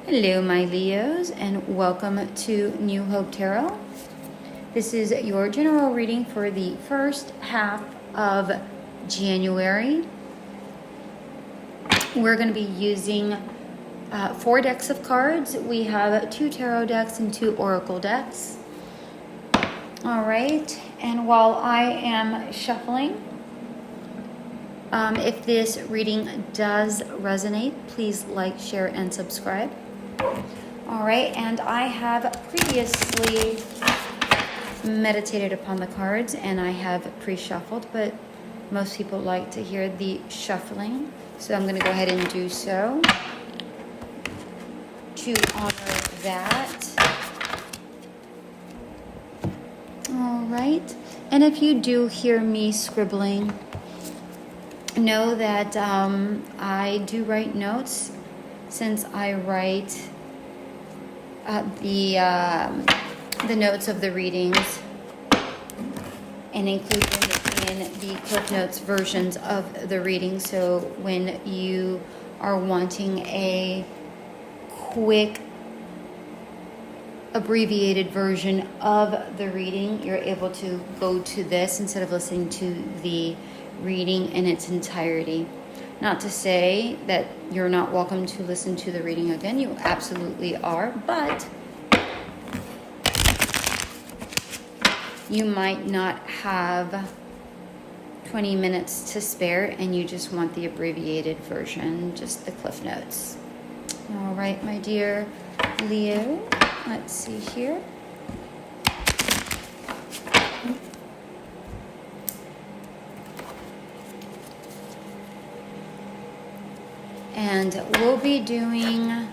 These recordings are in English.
Hello, my Leos, and welcome to New Hope Tarot. This is your general reading for the first half of January. We're going to be using 4 decks of cards. We have 2 tarot decks and 2 oracle decks. All right, and while I am shuffling, if this reading does resonate, please like, share, and subscribe. All right, and I have previously meditated upon the cards and I have pre-shuffled, but most people like to hear the shuffling, so I'm going to go ahead and do so to honor that. All right, and if you do hear me scribbling, know that I do write notes, since I write the notes of the readings and include them in the Cliff Notes versions of the reading. So when you are wanting a quick abbreviated version of the reading, you're able to go to this instead of listening to the reading in its entirety. Not to say that you're not welcome to listen to the reading again. You absolutely are, but you might not have 20 minutes to spare and you just want the abbreviated version, just the Cliff Notes. All right, my dear Leo, let's see here. And we'll be doing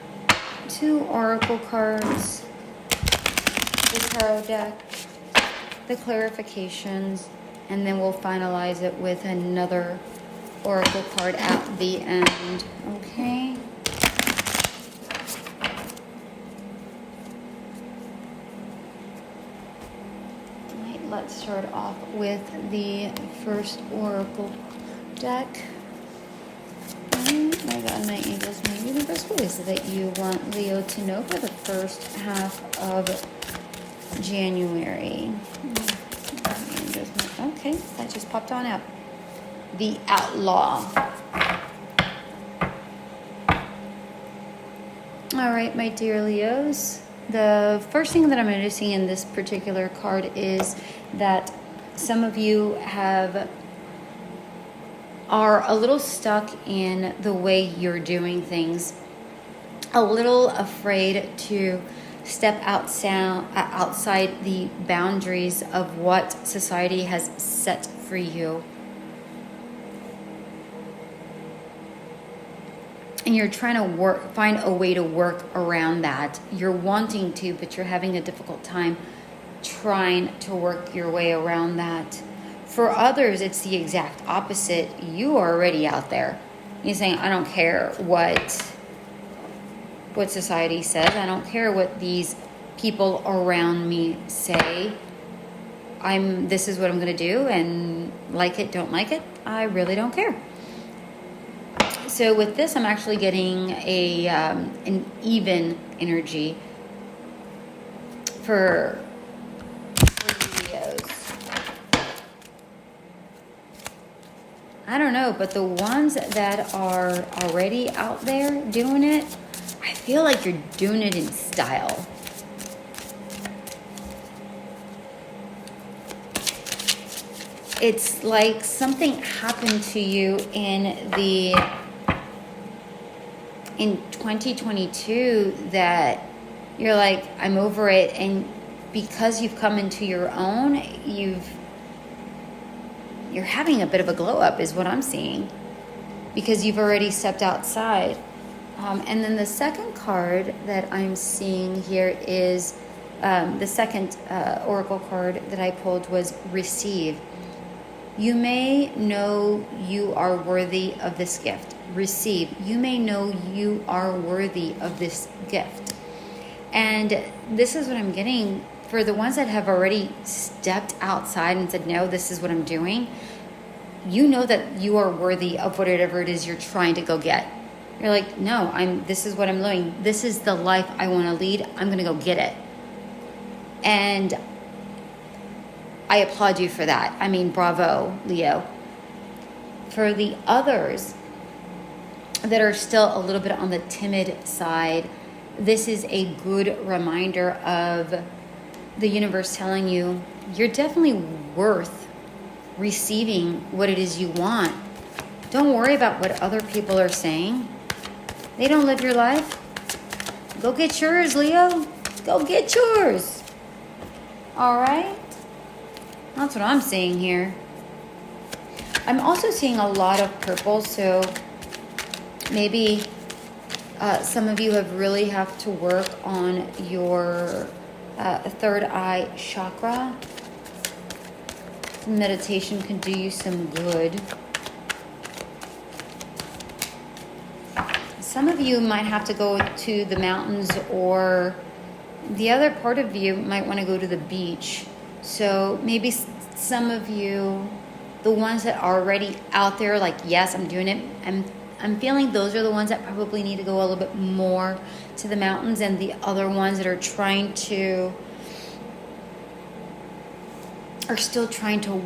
2 oracle cards, the tarot deck, the clarifications, and then we'll finalize it with another oracle card at the end, okay? All right, let's start off with the first oracle deck. My God, my angels, my universe, what is it that you want Leo to know for the first half of January? Okay, that just popped on up. The Outlaw. All right, my dear Leos. The first thing that I'm noticing in this particular card is that some of you are a little stuck in the way you're doing things, a little afraid to step outside the boundaries of what society has set for you. And you're trying to find a way to work around that. You're wanting to, but you're having a difficult time trying to work your way around that. For others, it's the exact opposite. You are already out there. You're saying, I don't care what society says. I don't care what these people around me say. This is what I'm going to do, and like it, don't like it, I really don't care. So with this, I'm actually getting an even energy for Leos. I don't know, but the ones that are already out there doing it, I feel like you're doing it in style. It's like something happened to you in 2022 that you're like, I'm over it, and because you've come into your own, you're having a bit of a glow up is what I'm seeing, because you've already stepped outside. And then the second card that I'm seeing here is the second oracle card that I pulled was Receive. You may know you are worthy of this gift. Receive. You may know you are worthy of this gift. And this is what I'm getting for the ones that have already stepped outside and said, no, this is what I'm doing. You know that you are worthy of whatever it is you're trying to go get. You're like, no, this is what I'm doing. This is the life I want to lead. I'm going to go get it. And I applaud you for that. I mean, bravo, Leo. For the others that are still a little bit on the timid side, this is a good reminder of the universe telling you you're definitely worth receiving what it is you want. Don't worry about what other people are saying. They don't live your life. Go get yours, Leo. Go get yours. All right? That's what I'm seeing here. I'm also seeing a lot of purple, so maybe some of you have to work on your third eye chakra. Meditation can do you some good. Some of you might have to go to the mountains, or the other part of you might want to go to the beach. So maybe some of you, the ones that are already out there, like, yes, I'm doing it. I'm feeling those are the ones that probably need to go a little bit more to the mountains, and the other ones that are still trying to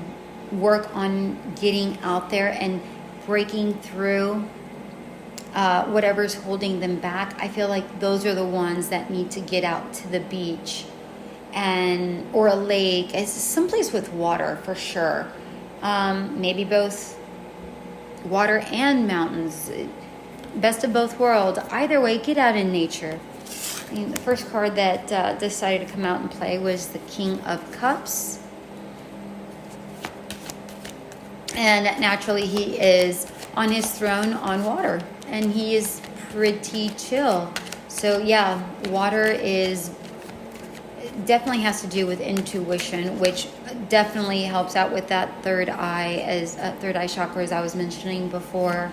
work on getting out there and breaking through whatever's holding them back. I feel like those are the ones that need to get out to the beach or a lake. It's someplace with water for sure. Maybe both water and mountains. Best of both worlds. Either way, get out in nature. And the first card that decided to come out and play was the King of Cups. And naturally, he is on his throne on water. And he is pretty chill. So yeah, water definitely has to do with intuition, which definitely helps out with that third eye chakra, as I was mentioning before.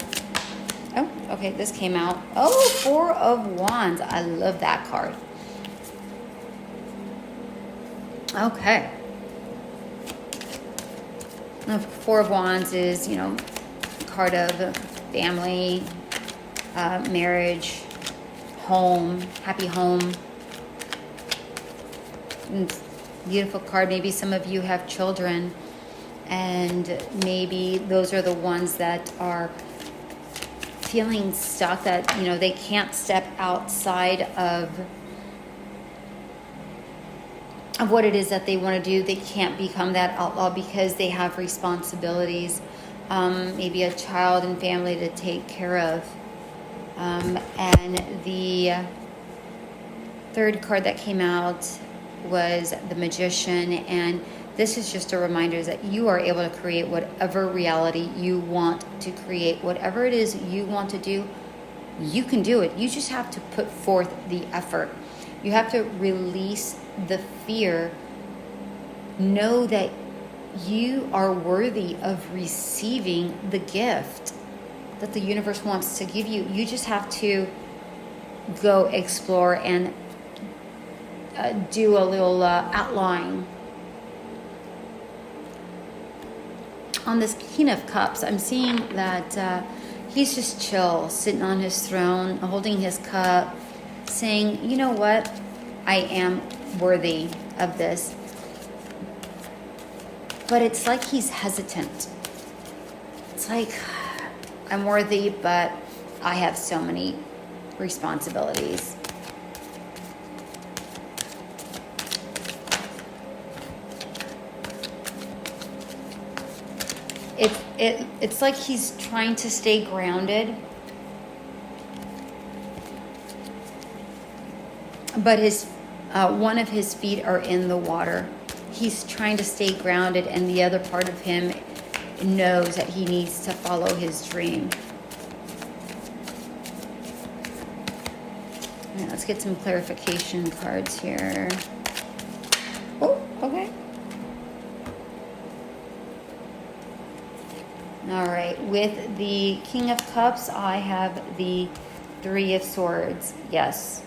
Oh, okay, this came out. Oh, Four of Wands. I love that card. Okay. The Four of Wands is, card of family, marriage, home, happy home. Beautiful card. Maybe some of you have children, and maybe those are the ones that are feeling stuck, that they can't step outside of what it is that they want to do. They can't become that outlaw because they have responsibilities, maybe a child and family to take care of. And the third card that came out was the Magician, and this is just a reminder that you are able to create whatever reality you want to create. Whatever it is you want to do, you can do it. You just have to put forth the effort. You have to release the fear. Know that you are worthy of receiving the gift that the universe wants to give you. You just have to go explore and do a little outline. On this King of Cups, I'm seeing that he's just chill, sitting on his throne, holding his cup, saying, you know what? I am worthy of this. But it's like he's hesitant. It's like, I'm worthy, but I have so many responsibilities. It's like he's trying to stay grounded, but one of his feet are in the water. He's trying to stay grounded, and the other part of him knows that he needs to follow his dream. Right, let's get some clarification cards here. Oh, okay. All right, with the King of Cups, I have the Three of Swords. Yes.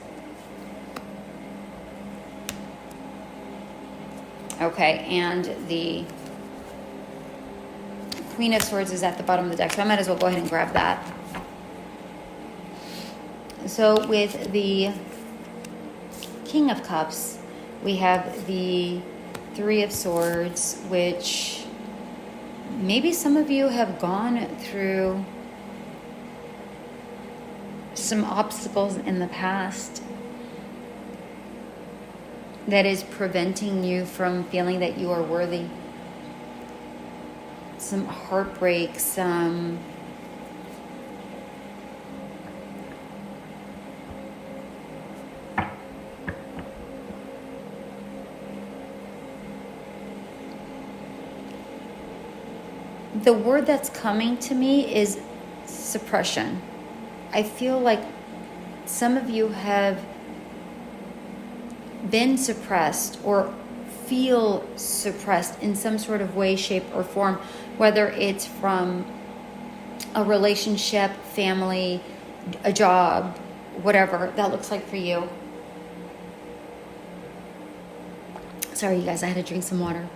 Okay, and the Queen of Swords is at the bottom of the deck, so I might as well go ahead and grab that. So with the King of Cups, we have the Three of Swords, which maybe some of you have gone through some obstacles in the past that is preventing you from feeling that you are worthy. Some heartbreak, some the word that's coming to me is suppression. I feel like some of you have been suppressed or feel suppressed in some sort of way, shape, or form, whether it's from a relationship, family, a job, whatever that looks like for you. Sorry, you guys, I had to drink some water.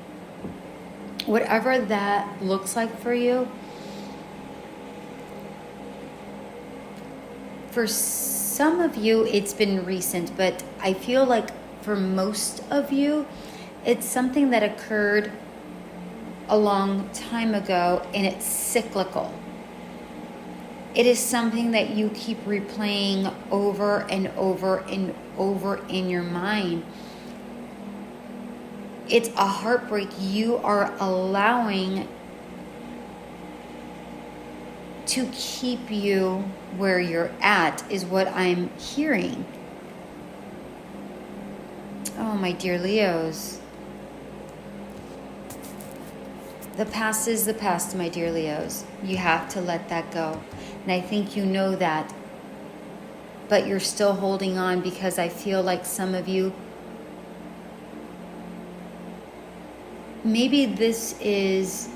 Whatever that looks like for you, for some of you, it's been recent, but I feel like for most of you, it's something that occurred a long time ago and it's cyclical. It is something that you keep replaying over and over and over in your mind. It's a heartbreak you are allowing to keep you where you're at, is what I'm hearing. Oh, my dear Leos. The past is the past, my dear Leos. You have to let that go. And I think you know that. But you're still holding on because I feel like some of you, maybe this is,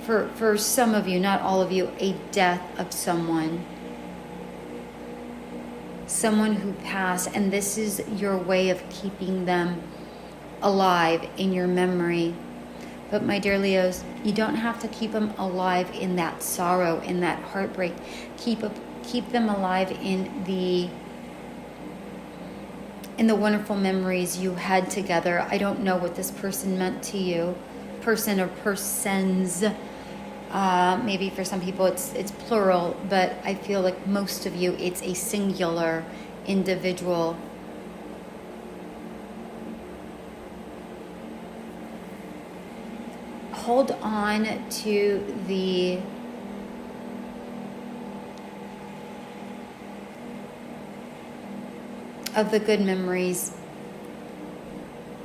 for some of you, not all of you, a death of someone. Someone who passed, and this is your way of keeping them alive in your memory. But my dear Leos, you don't have to keep them alive in that sorrow, in that heartbreak. Keep them alive in the wonderful memories you had together. I don't know what this person meant to you, person or persons. Maybe for some people it's plural, but I feel like most of you, it's a singular individual. Hold on to the good memories.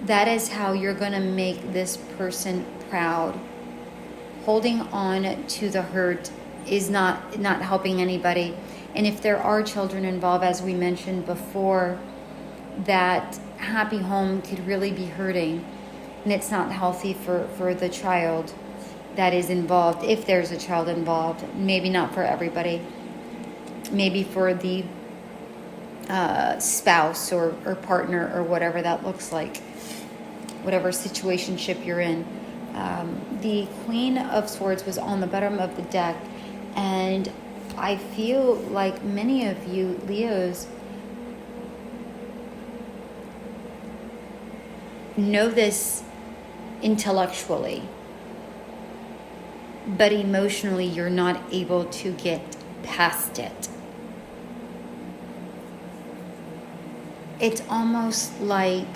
That is how you're going to make this person proud. Holding on to the hurt is not helping anybody. And if there are children involved, as we mentioned before, that happy home could really be hurting. And it's not healthy for the child that is involved, if there's a child involved. Maybe not for everybody. Maybe for the spouse or partner or whatever that looks like. Whatever situationship you're in. The Queen of Swords was on the bottom of the deck. And I feel like many of you, Leos, know this intellectually, but emotionally you're not able to get past it. It's almost like,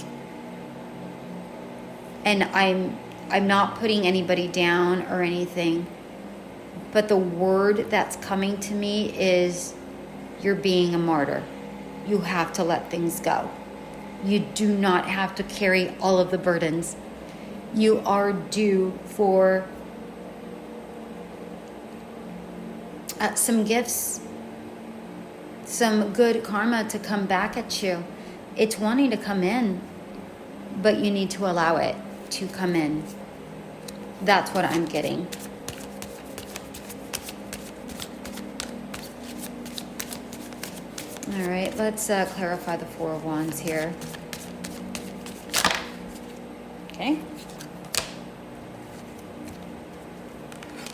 and I'm not putting anybody down or anything, but the word that's coming to me is you're being a martyr. You have to let things go. You do not have to carry all of the burdens. You are due for some gifts, some good karma to come back at you. It's wanting to come in, but you need to allow it to come in. That's what I'm getting. All right, let's clarify the Four of Wands here. Okay.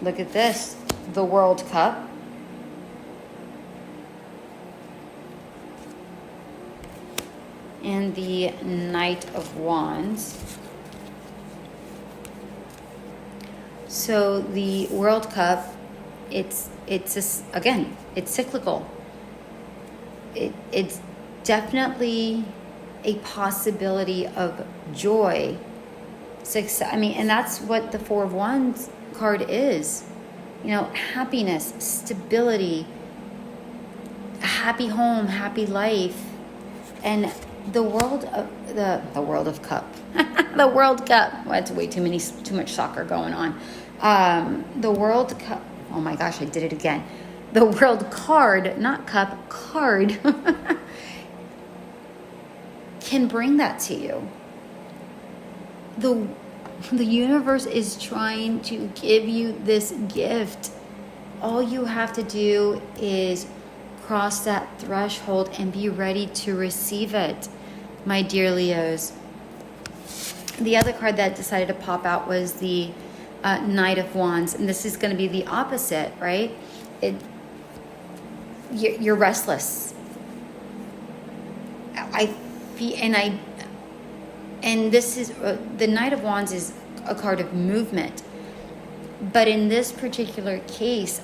Look at this, the World Cup. and the Knight of Wands. So the World Cup, it's again, it's cyclical. It's definitely a possibility of joy, success. I mean, and that's what the Four of Wands card is. You know, happiness, stability, a happy home, happy life, and the world of the World of Cup, the World Cup. Well, that's way too much soccer going on. The World Cup. Oh my gosh, I did it again. The World card, not cup, card, can bring that to you. The universe is trying to give you this gift. All you have to do is cross that threshold and be ready to receive it, my dear Leos. The other card that decided to pop out was the Knight of Wands, and this is going to be the opposite, right? You're restless. And this is the Knight of Wands is a card of movement, but in this particular case,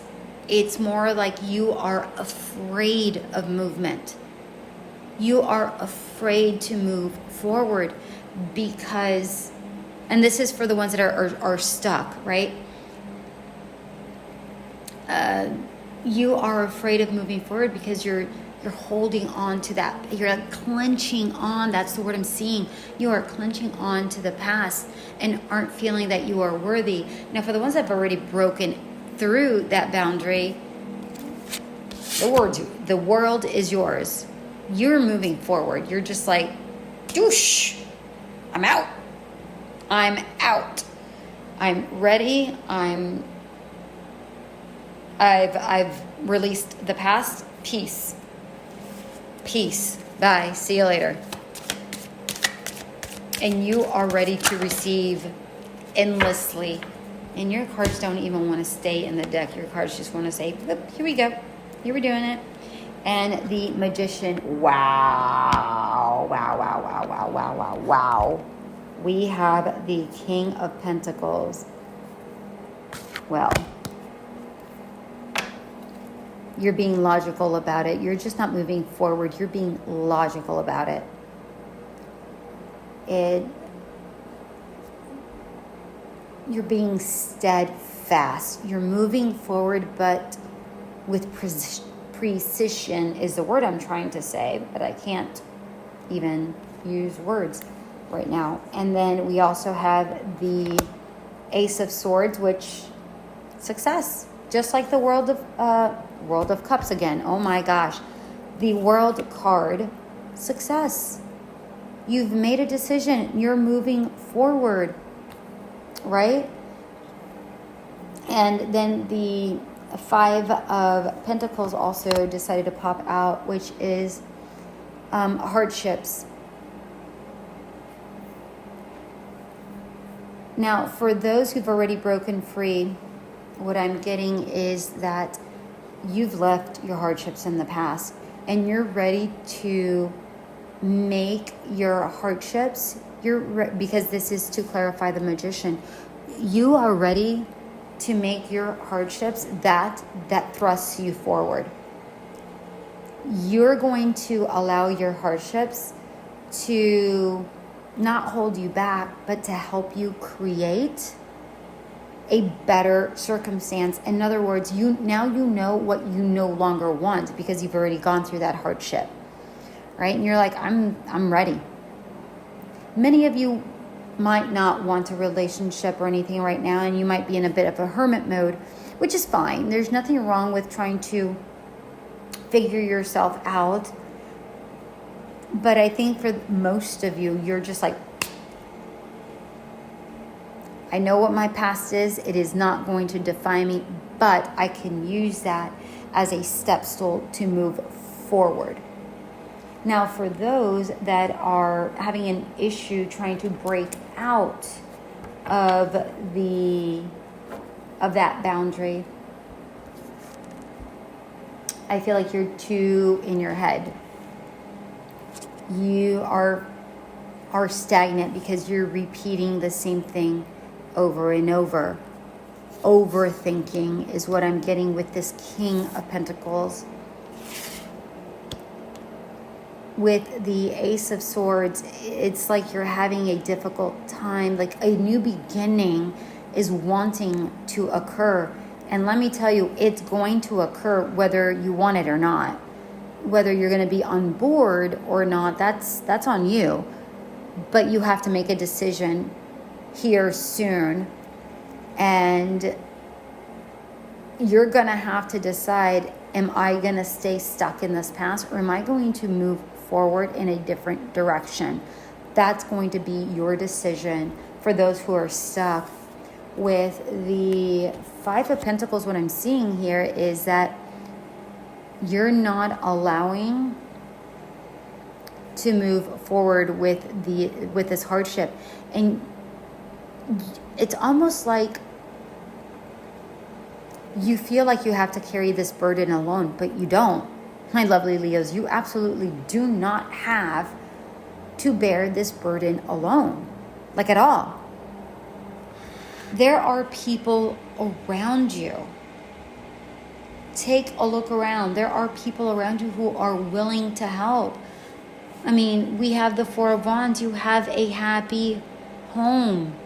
it's more like you are afraid of movement. You are afraid to move forward because, and this is for the ones that are stuck, right? You are afraid of moving forward because you're holding on to that. You're like clenching on. That's the word I'm seeing. You are clenching on to the past and aren't feeling that you are worthy. Now, for the ones that have already broken through that boundary, the world is yours. You're moving forward. You're just like, doosh, I'm out. I'm out. I'm ready. I've released the past. Peace. Bye. See you later. And you are ready to receive endlessly. And your cards don't even want to stay in the deck. Your cards just want to say, here we go. Here we're doing it. And the Magician. Wow. We have the King of Pentacles. Well, you're being logical about it. You're just not moving forward. You're being logical about it. You're being steadfast. You're moving forward, but with precision is the word I'm trying to say, but I can't even use words right now. And then we also have the Ace of Swords, which success, just like the World of Cups again. Oh my gosh, the World card, success. You've made a decision. You're moving forward, right? And then the Five of Pentacles also decided to pop out, which is hardships. Now, for those who've already broken free, what I'm getting is that you've left your hardships in the past and you're ready to make your hardships, because this is to clarify the Magician, you are ready to make your hardships that thrusts you forward. You're going to allow your hardships to not hold you back, but to help you create a better circumstance. In other words, you know what you no longer want because you've already gone through that hardship, right? And you're like, I'm ready. Many of you might not want a relationship or anything right now, and you might be in a bit of a hermit mode, which is fine. There's nothing wrong with trying to figure yourself out. But I think for most of you, you're just like, I know what my past is. It is not going to define me, but I can use that as a step stool to move forward. Now, for those that are having an issue trying to break out of that boundary, I feel like you're too in your head. you are stagnant because you're repeating the same thing over and over. Overthinking is what I'm getting with this King of Pentacles. With the Ace of Swords, it's like you're having a difficult time, like a new beginning is wanting to occur. And let me tell you, it's going to occur whether you want it or not. Whether you're going to be on board or not, that's on you. But you have to make a decision here soon. And you're going to have to decide, am I going to stay stuck in this past, or am I going to move forward in a different direction? That's going to be your decision for those who are stuck. With the Five of Pentacles, what I'm seeing here is that you're not allowing to move forward with this hardship. And it's almost like you feel like you have to carry this burden alone, but you don't. My lovely Leos, you absolutely do not have to bear this burden alone, like at all. There are people around you. Take a look around. There are people around you who are willing to help. I mean, we have the Four of Wands. You have a happy home.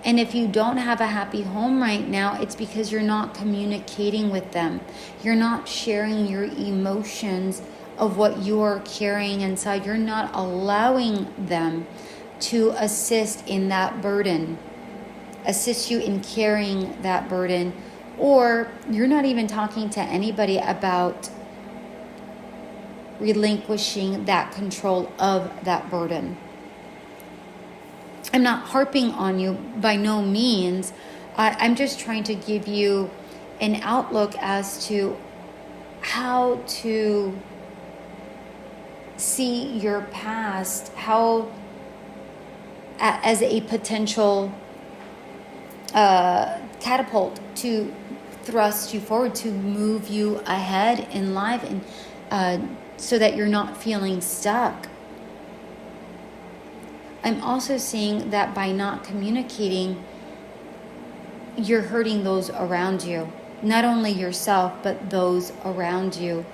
And if you don't have a happy home right now, it's because you're not communicating with them. You're not sharing your emotions of what you are carrying inside. You're not allowing them to assist in that burden, assist you in carrying that burden. Or you're not even talking to anybody about relinquishing that control of that burden. I'm not harping on you by no means. I'm just trying to give you an outlook as to how to see your past, how as a potential catapult to thrust you forward, to move you ahead in life, and so that you're not feeling stuck. I'm also seeing that by not communicating, you're hurting those around you. Not only yourself, but those around you,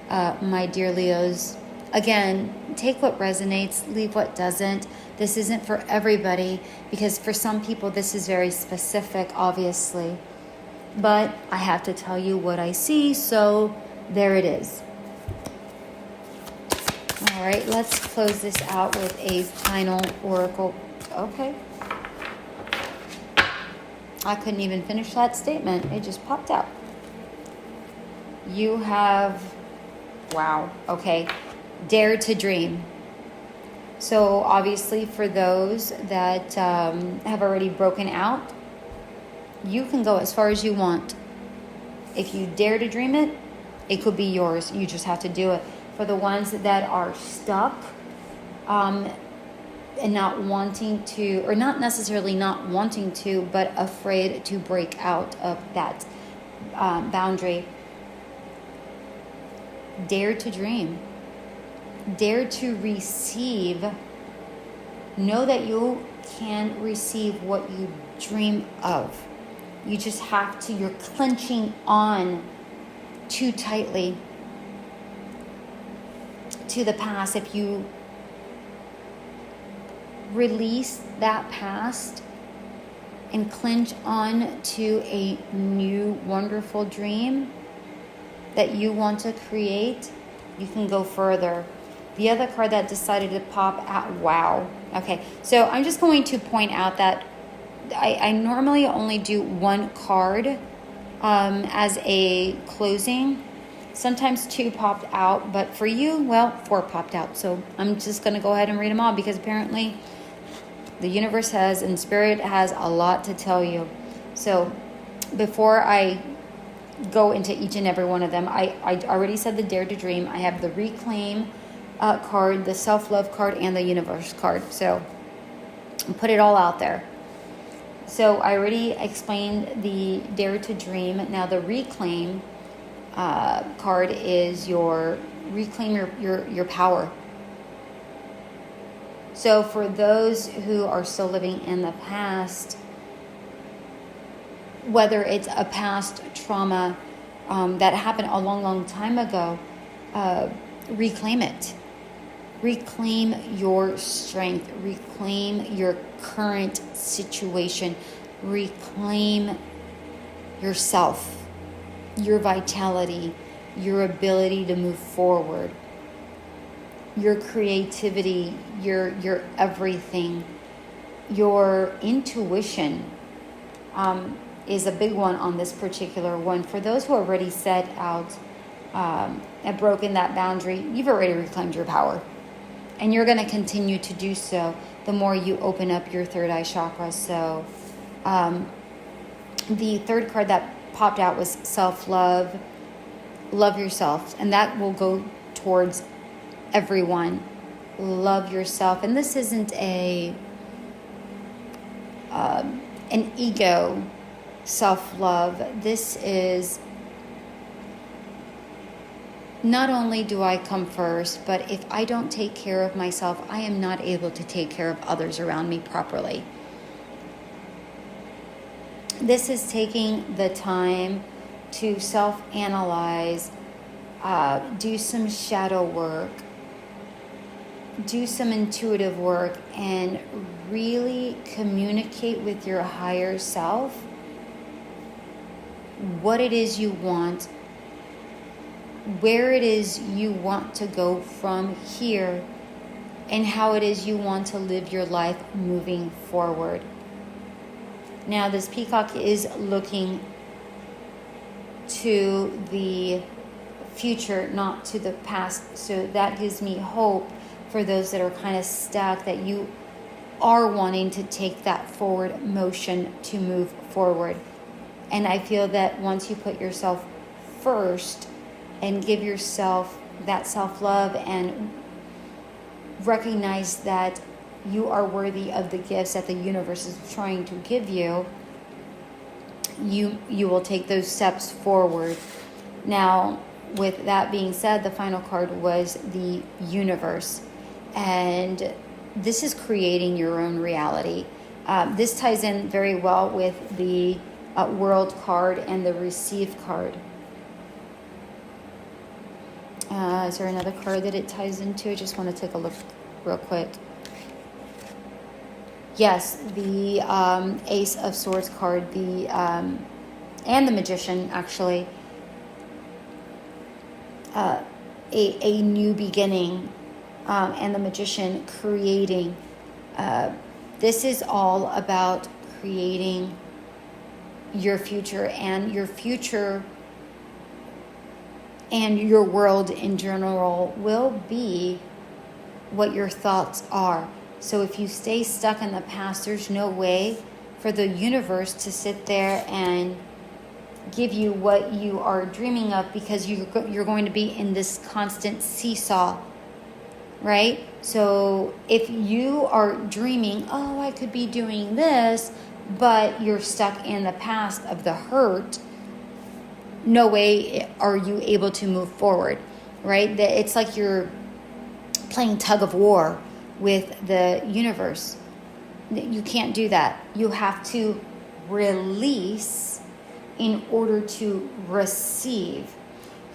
my dear Leos. Again, take what resonates, leave what doesn't. This isn't for everybody, because for some people this is very specific, obviously. But I have to tell you what I see, so there it is. All right, let's close this out with a final oracle. Okay. I couldn't even finish that statement. It just popped out. You have, wow, okay, dare to dream. So obviously for those that have already broken out, you can go as far as you want. If you dare to dream it, it could be yours. You just have to do it. For the ones that are stuck and not wanting to, or not necessarily not wanting to, but afraid to break out of that boundary, dare to dream. Dare to receive. Know that you can receive what you dream of. You just have to, you're clenching on too tightly to the past. If you release that past and clench on to a new wonderful dream that you want to create, you can go further. The other card that decided to pop out, wow. Okay, so I'm just going to point out that I normally only do one card as a closing. Sometimes two popped out, but for you, well, four popped out. So I'm just going to go ahead and read them all, because apparently the universe has, and spirit has, a lot to tell you. So before I go into each and every one of them, I already said the dare to dream. I have the reclaim card, the self-love card, and the universe card. So put it all out there. So I already explained the dare to dream. Now the reclaim card is your reclaim your power. So for those who are still living in the past, whether it's a past trauma that happened a long, long time ago, reclaim it. Reclaim your strength. Reclaim your current situation. Reclaim yourself, your vitality, your ability to move forward, your creativity, your everything, your intuition is a big one on this particular one. For those who already set out and broken that boundary, you've already reclaimed your power. And you're going to continue to do so the more you open up your third eye chakra. So the third card that popped out was self-love. Love yourself. And that will go towards everyone. Love yourself. And this isn't an ego self-love. This is not only do I come first, but if I don't take care of myself, I am not able to take care of others around me properly. This is taking the time to self-analyze, do some shadow work, do some intuitive work, and really communicate with your higher self what it is you want, where it is you want to go from here, and how it is you want to live your life moving forward. Now, this peacock is looking to the future, not to the past. So that gives me hope for those that are kind of stuck, that you are wanting to take that forward motion to move forward. And I feel that once you put yourself first and give yourself that self-love and recognize that you are worthy of the gifts that the universe is trying to give you, you will take those steps forward. Now, with that being said, the final card was the universe. And this is creating your own reality. This ties in very well with the world card and the receive card. Is there another card that it ties into? I just want to take a look real quick. Yes, the Ace of Swords card, and the Magician, actually. A new beginning, and the Magician creating. This is all about creating your future, and your future and your world in general will be what your thoughts are. So if you stay stuck in the past, there's no way for the universe to sit there and give you what you are dreaming of, because you're going to be in this constant seesaw, right? So if you are dreaming, oh, I could be doing this, but you're stuck in the past of the hurt, no way are you able to move forward, right? It's like you're playing tug of war with the universe. You can't do that. You have to release in order to receive.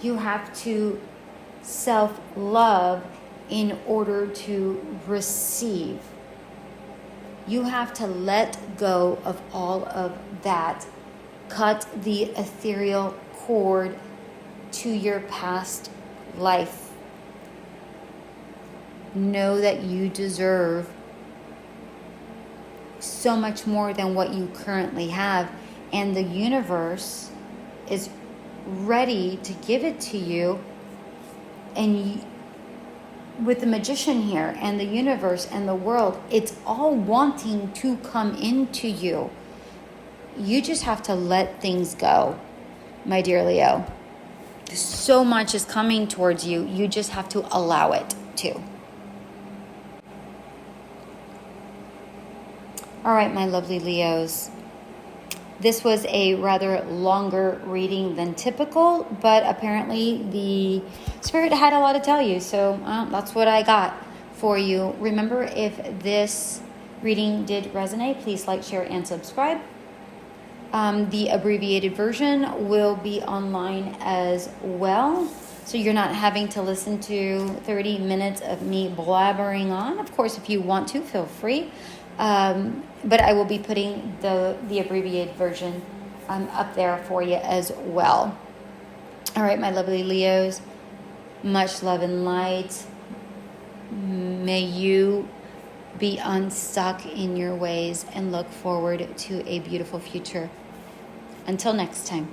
You have to self-love in order to receive. You have to let go of all of that. Cut the ethereal cord to your past life. Know that you deserve so much more than what you currently have, and the universe is ready to give it to you. And with the Magician here and the universe and the world, it's all wanting to come into you. You just have to let things go, my dear Leo. So much is coming towards you. You just have to allow it to. All right, my lovely Leos. This was a rather longer reading than typical, but apparently the Spirit had a lot to tell you. So that's what I got for you. Remember, if this reading did resonate, please like, share, and subscribe. The abbreviated version will be online as well, so you're not having to listen to 30 minutes of me blabbering on. Of course, if you want to, feel free. But I will be putting the abbreviated version up there for you as well. All right, my lovely Leos, much love and light. May you be unstuck in your ways and look forward to a beautiful future. Until next time.